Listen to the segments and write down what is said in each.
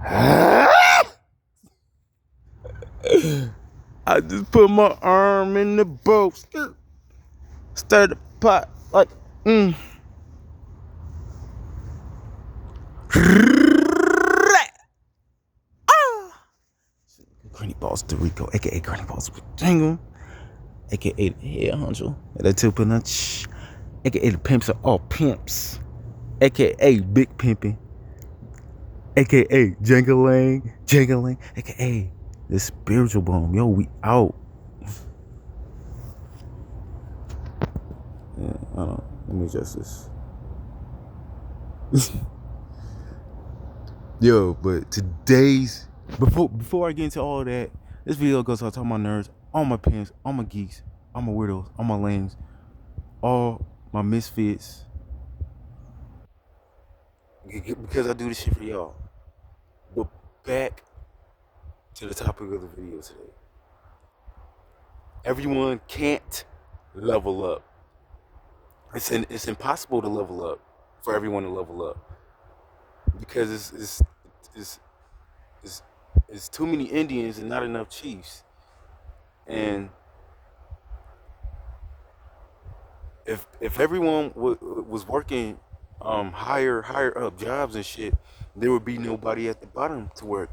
I just put my arm in the boat, stir the pot like, Granny Balls Dorico, aka Granny Balls Jingle, aka the Head Huncho, the Tupa Lunch, aka the Pimps are all pimps, aka Big Pimpin', aka Jangling, aka the Spiritual Bomb. Yo, we out. Yeah, I don't know. Let me adjust this. Yo, but today's before I get into all that, this video goes out to all my nerds, all my pimps, all my geeks, all my weirdos, all my lames, all my misfits. Because I do this shit for y'all. But back to the topic of the video today. Everyone can't level up. It's impossible to level up for everyone to level up because it's too many Indians and not enough chiefs. And if everyone was working higher up jobs and shit, there would be nobody at the bottom to work.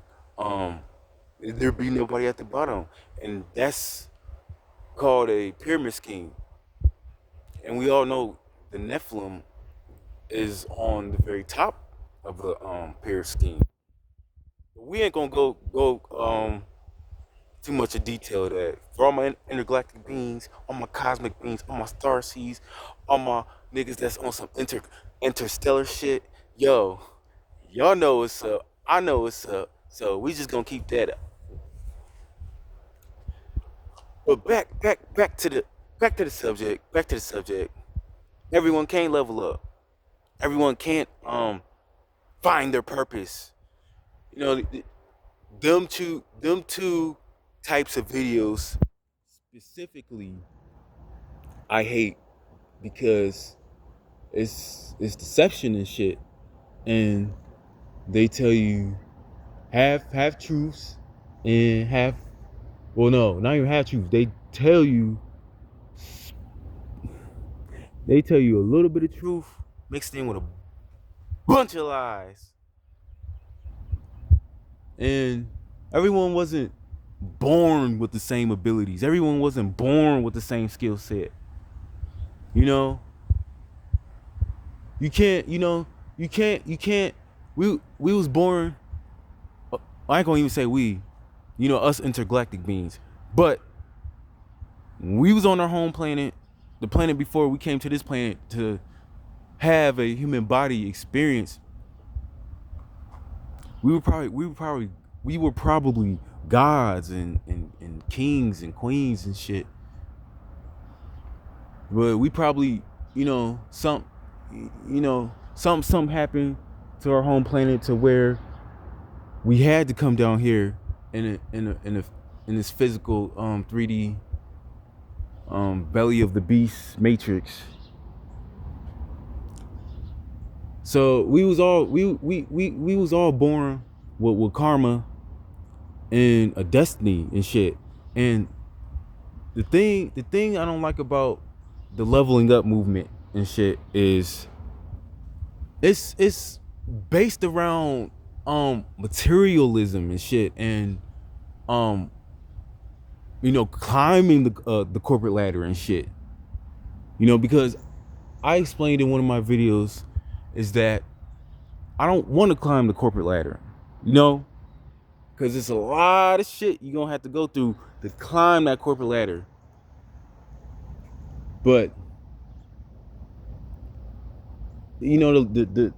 There'd be nobody at the bottom, and that's called a pyramid scheme. And we all know the Nephilim is on the very top of the pyramid scheme. But we ain't gonna go too much in detail of that. For all my intergalactic beings, all my cosmic beings, all my star seeds, all my niggas that's on some interstellar shit, yo, y'all know what's up. I know what's up. So we just gonna keep that up. But back to the subject. Back to the subject. Everyone can't level up. Everyone can't find their purpose. You know, them two types of videos specifically I hate because it's deception and shit, and they tell you half truths and half, well, no, not even half truths. They tell you a little bit of truth mixed in with a bunch of lies. And everyone wasn't born with the same abilities. Everyone wasn't born with the same skill set. You know, you can't. We was born. I ain't gonna even say we. You know, us intergalactic beings. But we was on our home planet, the planet before we came to this planet to have a human body experience. We were probably gods and kings and queens and shit. But we probably, something happened to our home planet to where we had to come down here in this physical 3D belly of the beast matrix. So we was all born with karma and a destiny and shit. And the thing I don't like about the leveling up movement and shit is it's based around materialism and shit, and climbing the corporate ladder and shit. Because I explained in one of my videos is that I don't want to climb the corporate ladder, because it's a lot of shit you're gonna have to go through to climb that corporate ladder. But the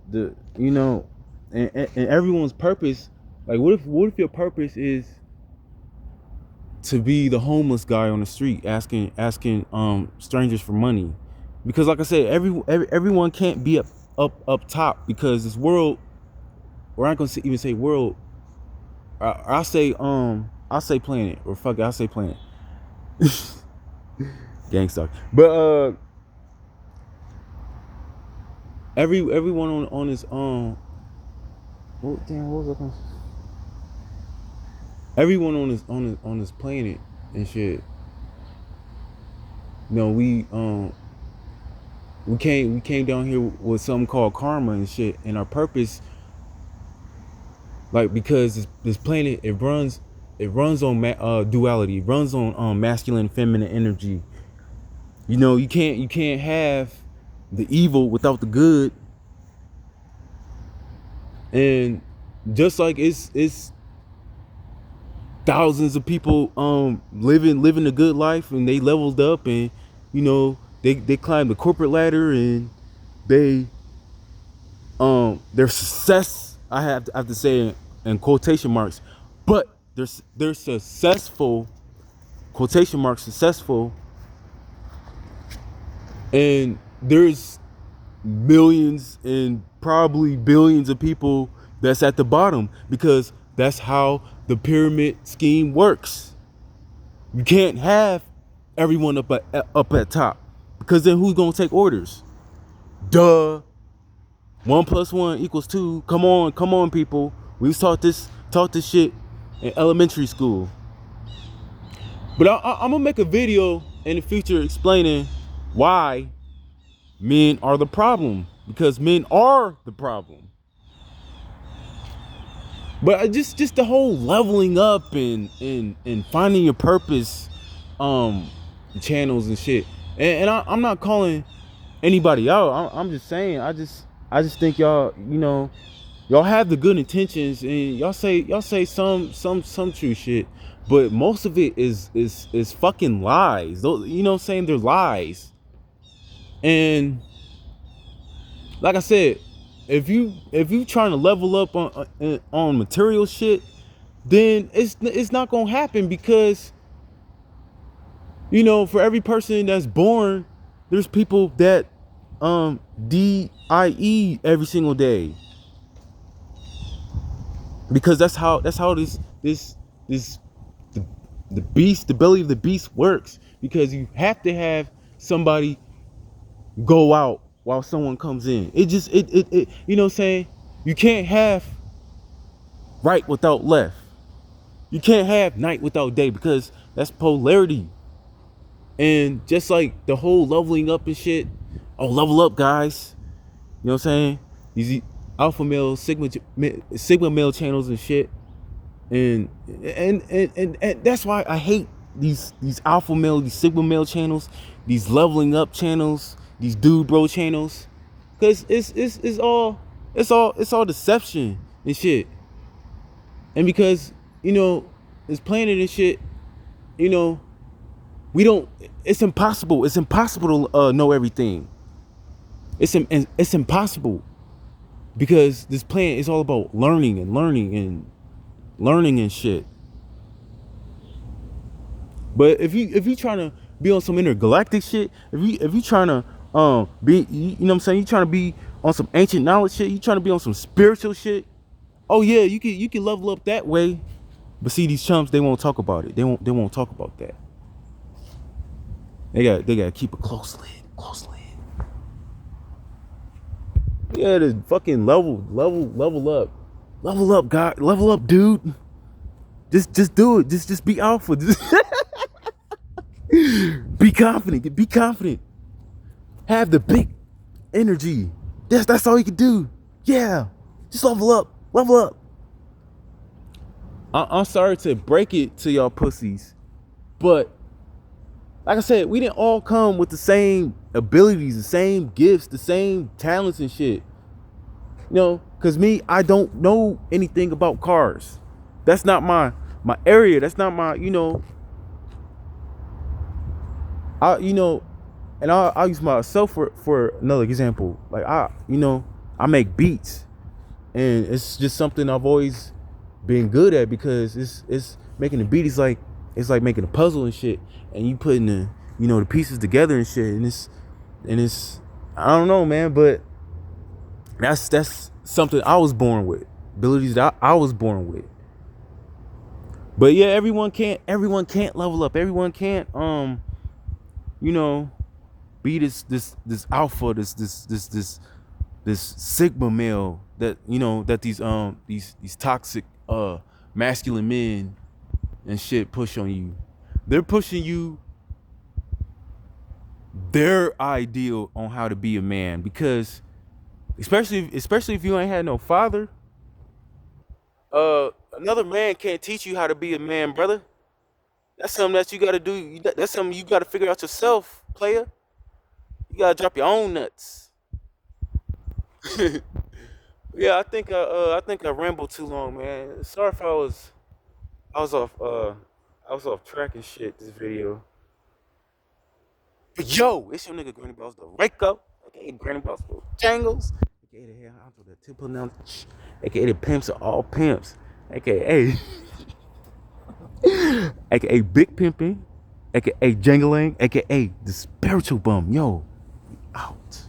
and everyone's purpose, like what if your purpose is to be the homeless guy on the street asking strangers for money? Because like I said, everyone can't be up top, because this world, or I ain't gonna even say world, I'll say planet, or fuck it, I'll say planet. Gangstar. But everyone on his what was I gonna say? Everyone on this planet and shit. You know, we came down here with something called karma and shit, and our purpose, like, because this planet, it runs on duality. It runs on masculine, feminine energy. You know, you can't have the evil without the good. And just like it's thousands of people living a good life, and they leveled up, and you know they climbed the corporate ladder, and they their success, I have to say in quotation marks, but they're successful, quotation marks, successful. And there's millions and probably billions of people that's at the bottom, because that's how the pyramid scheme works. You can't have everyone up at top, because then who's gonna take orders? Duh. 1+1 = 2. Come on, people. We was taught this shit in elementary school. But I'm gonna make a video in the future explaining why men are the problem, because men are the problem. But just the whole leveling up and finding your purpose channels and shit. And I'm not calling anybody out. I'm just saying, I just think y'all, you know, y'all have the good intentions, and y'all say some true shit, but most of it is fucking lies. Those, you know what I'm saying, they're lies. And like I said, if you trying to level up on material shit, then it's not gonna happen, because you know, for every person that's born, there's people that die every single day, because that's how this the, the beast, the belly of the beast works, because you have to have somebody go out while someone comes in. It just it you know what I'm saying? You can't have right without left. You can't have night without day, because that's polarity. And just like the whole leveling up and shit, oh, level up, guys. You know what I'm saying? These alpha male, sigma male channels and shit. And that's why I hate these alpha male, these sigma male channels, these leveling up channels, these dude bro channels, because it's all deception and shit. And because, you know, this planet and shit, you know, we don't, it's impossible to know everything. It's impossible, because this planet is all about learning and shit. But if you trying to be on some intergalactic shit, if you trying to be, you know what I'm saying, you trying to be on some ancient knowledge shit, you trying to be on some spiritual shit, oh yeah, you can level up that way. But see, these chumps, they won't talk about it. They won't talk about that. They gotta keep a close lid. Yeah, the fucking level up. Level up, God. Level up, dude. Just do it. Just be alpha. Be confident. Be confident. Have the big energy. That's all you can do. Yeah. Just level up. Level up. I'm sorry to break it to y'all pussies, but like I said, we didn't all come with the same abilities, the same gifts, the same talents and shit. You know, cause me, I don't know anything about cars. That's not my area. That's not my, you know. And I'll use myself for another example. Like I make beats, and it's just something I've always been good at, because it's making the beat is like, it's like making a puzzle and shit, and you putting the pieces together and shit, and it's I don't know, man, but that's something I was born with, abilities that I was born with. But yeah, everyone can't level up. Everyone can't be this alpha, this sigma male that that these toxic masculine men and shit push on you. They're pushing you their ideal on how to be a man because especially if you ain't had no father, another man can't teach you how to be a man, brother. That's something that you gotta do. That's something you gotta figure out yourself, player. You gotta drop your own nuts. Yeah, I think I rambled too long, man. Sorry if I was off I was off track and shit this video. But yo, it's your nigga Granny Boss the Rico, aka Granny Boss the Jangles, aka the hair out the tip now, aka the pimps of all pimps, aka aka Big Pimpin', aka Jangling, aka the spiritual bum. Yo, out.